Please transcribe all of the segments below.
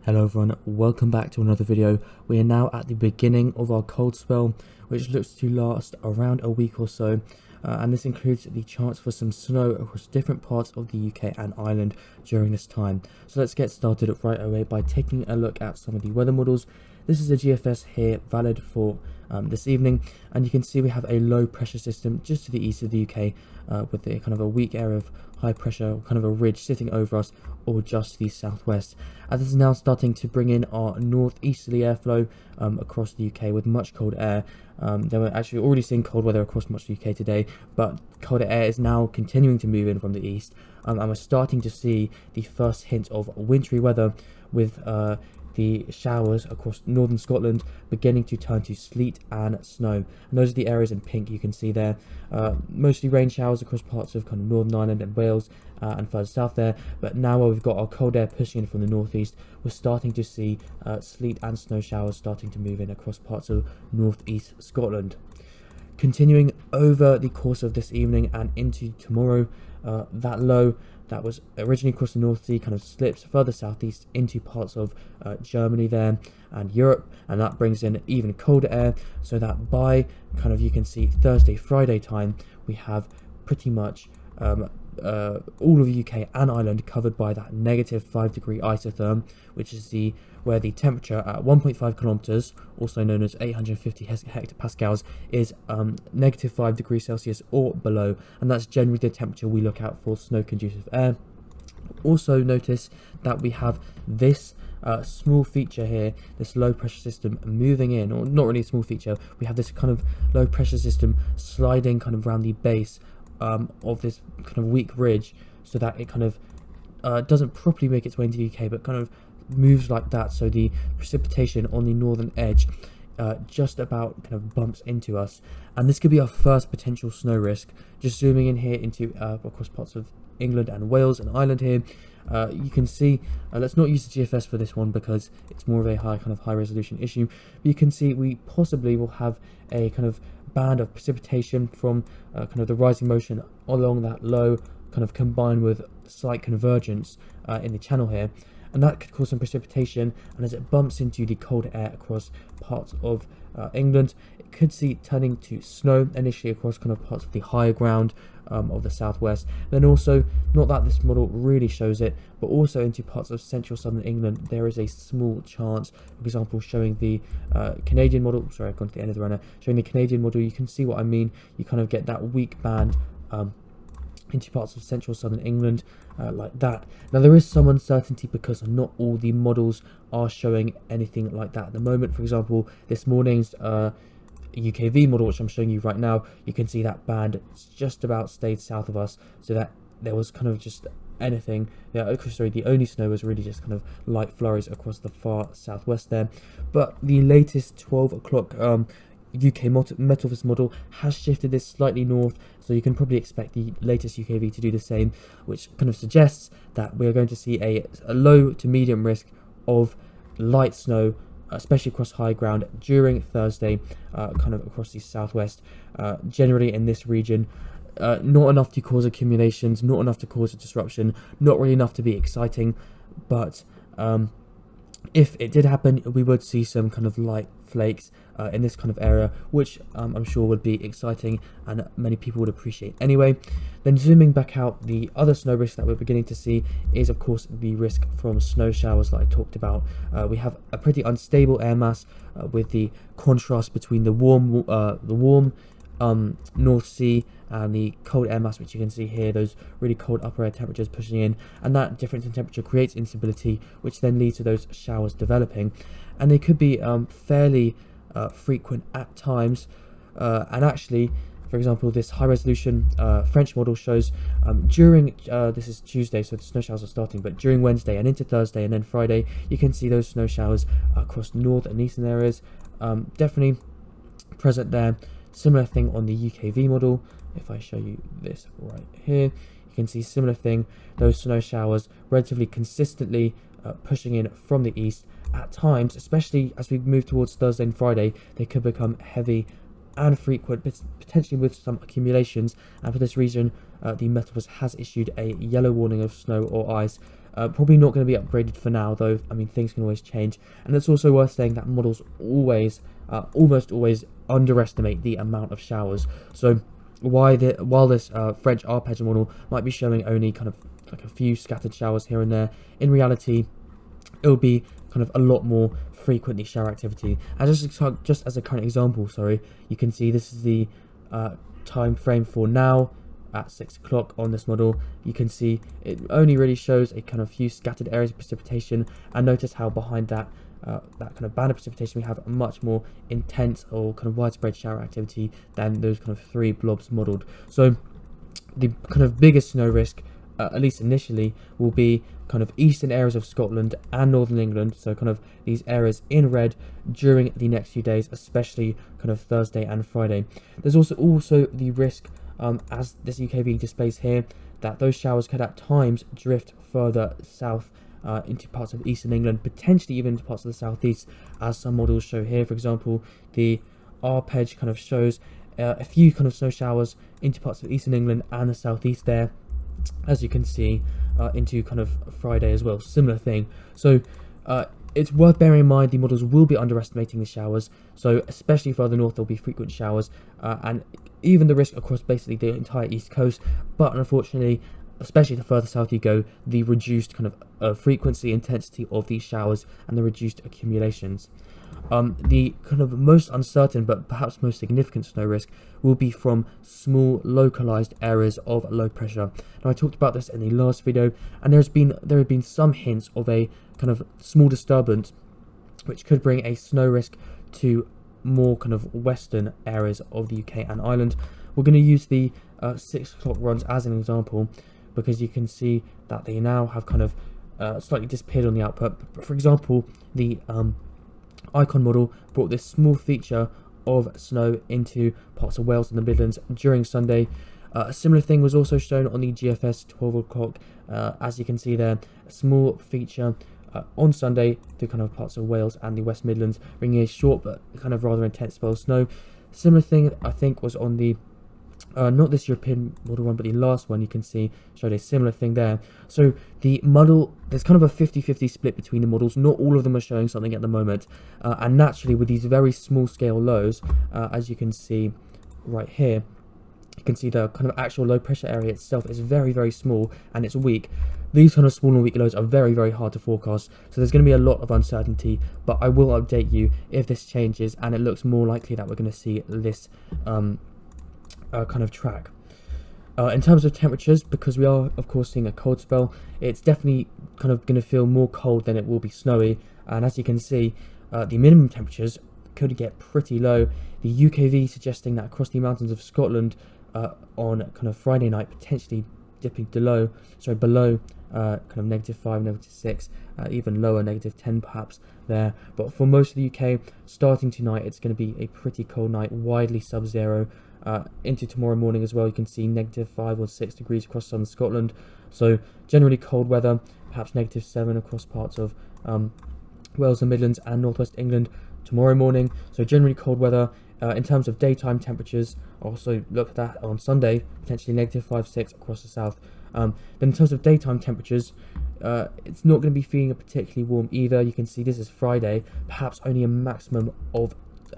Hello everyone, welcome back to another video. We are now at the beginning of our cold spell, which looks to last around a week or so, and this includes the chance for some snow across different parts of the UK and Ireland during this time. So let's get started right away by taking a look at some of the weather models. This is a GFS here, valid for this evening, and you can see we have a low pressure system just to the east of the UK with a kind of a weak area of high pressure, kind of a ridge sitting over us or just to the southwest. And this is now starting to bring in our northeasterly airflow across the UK with much cold air. They were actually already seeing cold weather across much of the UK today, but colder air is now continuing to move in from the east, and we're starting to see the first hint of wintry weather with the showers across northern Scotland beginning to turn to sleet and snow. And those are the areas in pink you can see there. Mostly rain showers across parts of kind of Northern Ireland and Wales and further south there. But now where we've got our cold air pushing in from the northeast, we're starting to see sleet and snow showers starting to move in across parts of northeast Scotland. Continuing over the course of this evening and into tomorrow, that low that was originally across the North Sea kind of slips further southeast into parts of Germany there and Europe, and that brings in even colder air, so that by kind of, you can see, Thursday, Friday time, we have pretty much all of the UK and Ireland covered by that -5 degree isotherm, which is where the temperature at 1.5 kilometers, also known as 850 hectopascals, is -5 degrees Celsius or below, and that's generally the temperature we look out for snow conducive air. Also notice that we have this small feature here, this low pressure system moving in, or not really a small feature, we have this kind of low pressure system sliding kind of around the base of this kind of weak ridge, so that it kind of doesn't properly make its way into the UK, but kind of moves like that, so the precipitation on the northern edge just about kind of bumps into us, and this could be our first potential snow risk. Just zooming in here into across parts of England and Wales and Ireland here, you can see, let's not use the GFS for this one because it's more of a high resolution issue, but you can see we possibly will have a kind of band of precipitation from kind of the rising motion along that low, kind of combined with slight convergence in the channel here, and that could cause some precipitation, and as it bumps into the cold air across parts of England, it could see turning to snow initially across kind of parts of the higher ground of the southwest. Then also, not that this model really shows it, but also into parts of central southern England there is a small chance. For example, showing the Canadian model, sorry, I've gone to the end of the runner, showing the Canadian model, you can see what I mean. You kind of get that weak band into parts of central southern England like that. Now there is some uncertainty because not all the models are showing anything like that at the moment. For example, this morning's UKV model, which I'm showing you right now, you can see that band just about stayed south of us, so that there was kind of just anything, the only snow was really just kind of light flurries across the far southwest there. But the latest 12 o'clock UK Metalvis model has shifted this slightly north, so you can probably expect the latest UKV to do the same, which kind of suggests that we're going to see a low to medium risk of light snow, especially across high ground during Thursday, kind of across the southwest, generally in this region. Not enough to cause accumulations, not enough to cause a disruption, not really enough to be exciting, but if it did happen, we would see some kind of light flakes in this kind of area, which I'm sure would be exciting and many people would appreciate anyway. Then zooming back out, the other snow risk that we're beginning to see is of course the risk from snow showers that I talked about. We have a pretty unstable air mass with the contrast between the warm North Sea and the cold air mass, which you can see here, those really cold upper air temperatures pushing in, and that difference in temperature creates instability, which then leads to those showers developing, and they could be fairly frequent at times. And actually, for example, this high resolution French model shows during this is Tuesday, so the snow showers are starting, but during Wednesday and into Thursday and then Friday, you can see those snow showers across north and eastern areas, definitely present there. Similar thing on the UKV model. If I show you this right here, you can see similar thing, those snow showers relatively consistently pushing in from the east. At times, especially as we move towards Thursday and Friday, they could become heavy and frequent, potentially with some accumulations, and for this reason the Metalvis has issued a yellow warning of snow or ice Probably not going to be upgraded for now, though. I mean, things can always change. And it's also worth saying that models always, almost always, underestimate the amount of showers. So while this French arpeggio model might be showing only kind of like a few scattered showers here and there, in reality, it'll be kind of a lot more frequently shower activity. And just as a current example, sorry, you can see this is the time frame for now at 6 o'clock on this model. You can see it only really shows a kind of few scattered areas of precipitation, and notice how behind that that kind of band of precipitation we have a much more intense or kind of widespread shower activity than those kind of 3 blobs modelled. So the kind of biggest snow risk, at least initially, will be kind of eastern areas of Scotland and northern England, so kind of these areas in red during the next few days, especially kind of Thursday and Friday. There's also the risk, as this UKV displays here, that those showers could at times drift further south into parts of eastern England, potentially even into parts of the southeast, as some models show here. For example, the arpeg kind of shows a few kind of snow showers into parts of eastern England and the southeast there, as you can see, into kind of Friday as well, similar thing. So it's worth bearing in mind the models will be underestimating the showers, so especially further north there'll be frequent showers, and even the risk across basically the entire east coast, but unfortunately, especially the further south you go, the reduced kind of frequency, intensity of these showers and the reduced accumulations. The kind of most uncertain but perhaps most significant snow risk will be from small localized areas of low pressure. Now, I talked about this in the last video, and there have been some hints of a kind of small disturbance which could bring a snow risk to more kind of western areas of the UK and Ireland. We're going to use the 6 o'clock runs as an example, because you can see that they now have kind of slightly disappeared on the output. For example, the Icon model brought this small feature of snow into parts of Wales and the Midlands during Sunday. A similar thing was also shown on the GFS 12 o'clock, as you can see there, a small feature on Sunday to kind of parts of Wales and the West Midlands, bringing a short but kind of rather intense spell of snow. Similar thing, I think, was on the not this European model one, but the last one you can see showed a similar thing there. So the model, there's kind of a 50-50 split between the models. Not all of them are showing something at the moment, and naturally with these very small scale lows, as you can see right here, you can see the kind of actual low pressure area itself is very, very small and it's weak. These kind of small and weak lows are very, very hard to forecast, so there's going to be a lot of uncertainty, but I will update you if this changes and it looks more likely that we're going to see this kind of track. In terms of temperatures, because we are of course seeing a cold spell, it's definitely kind of going to feel more cold than it will be snowy, and as you can see, the minimum temperatures could get pretty low. The UKV suggesting that across the mountains of Scotland on kind of Friday night, potentially dipping below kind of -5, -6, even lower, -10 perhaps there. But for most of the UK, starting tonight, it's going to be a pretty cold night, widely sub-zero. Into tomorrow morning as well, you can see -5 or 6 degrees across southern Scotland. So generally cold weather, perhaps -7 across parts of Wales and Midlands and northwest England tomorrow morning. So generally cold weather. In terms of daytime temperatures, also look at that on Sunday, potentially -5, 6 across the south. Then in terms of daytime temperatures, it's not going to be feeling particularly warm either. You can see this is Friday, perhaps only a maximum of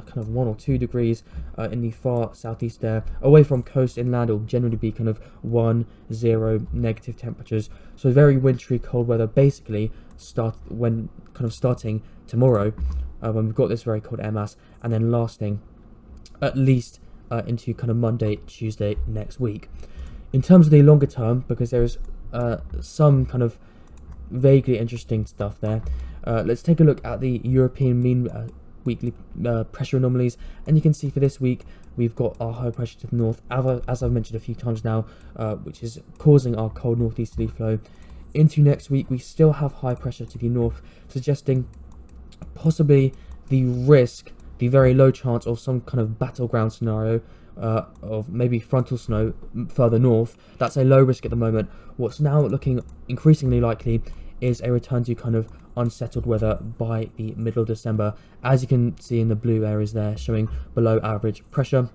kind of 1 or 2 degrees in the far southeast there. Away from coast inland, it will generally be kind of 1, 0 negative temperatures. So very wintry cold weather basically starting tomorrow, when we've got this very cold air mass, and then lasting at least into kind of Monday, Tuesday next week. In terms of the longer term, because there is some kind of vaguely interesting stuff there, let's take a look at the European mean weekly pressure anomalies, and you can see for this week we've got our high pressure to the north, as I've mentioned a few times now, which is causing our cold northeasterly flow. Into next week we still have high pressure to the north, suggesting possibly the very low chance of some kind of battleground scenario of maybe frontal snow further north. That's a low risk at the moment. What's now looking increasingly likely is a return to kind of unsettled weather by the middle of December, as you can see in the blue areas there showing below average pressure.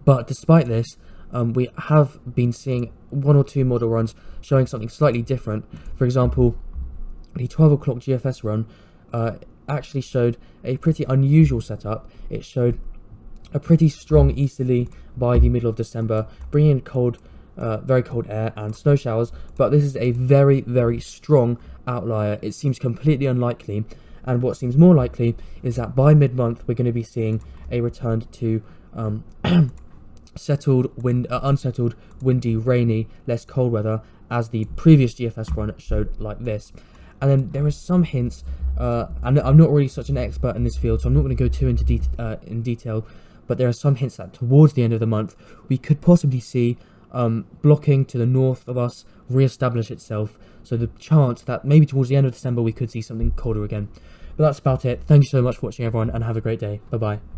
But despite this, we have been seeing one or two model runs showing something slightly different. For example, the 12 o'clock GFS run actually showed a pretty unusual setup. It showed a pretty strong easterly by the middle of December, bringing in cold, very cold air and snow showers, but this is a very, very strong outlier. It seems completely unlikely, and what seems more likely is that by mid-month we're going to be seeing a return to unsettled, windy, rainy, less cold weather, as the previous GFS run showed like this. And then there are some hints, and I'm not really such an expert in this field, so I'm not going to go too into in detail, but there are some hints that towards the end of the month we could possibly see blocking to the north of us re-establish itself, so the chance that maybe towards the end of December we could see something colder again. But that's about it. Thank you so much for watching, everyone, and have a great day. Bye bye.